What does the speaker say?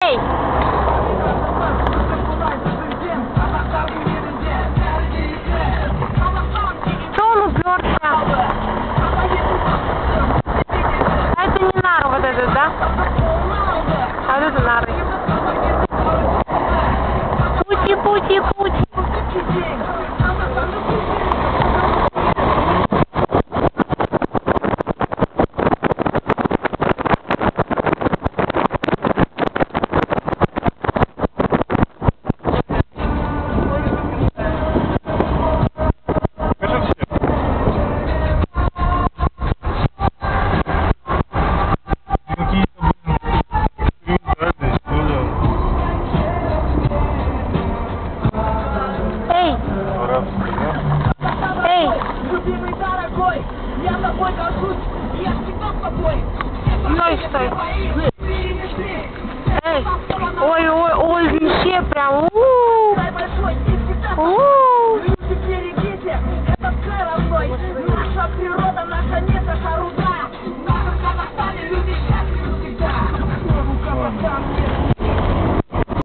Эй! Что он уперся? А это не нара вот этот, да? А вот это нары. Пути. Любимый дорогой, я тобой горжусь, я всегда с тобой. Ну и что? Эй, ой, вообще прям, Люди берегите, этот край родной, наша природа.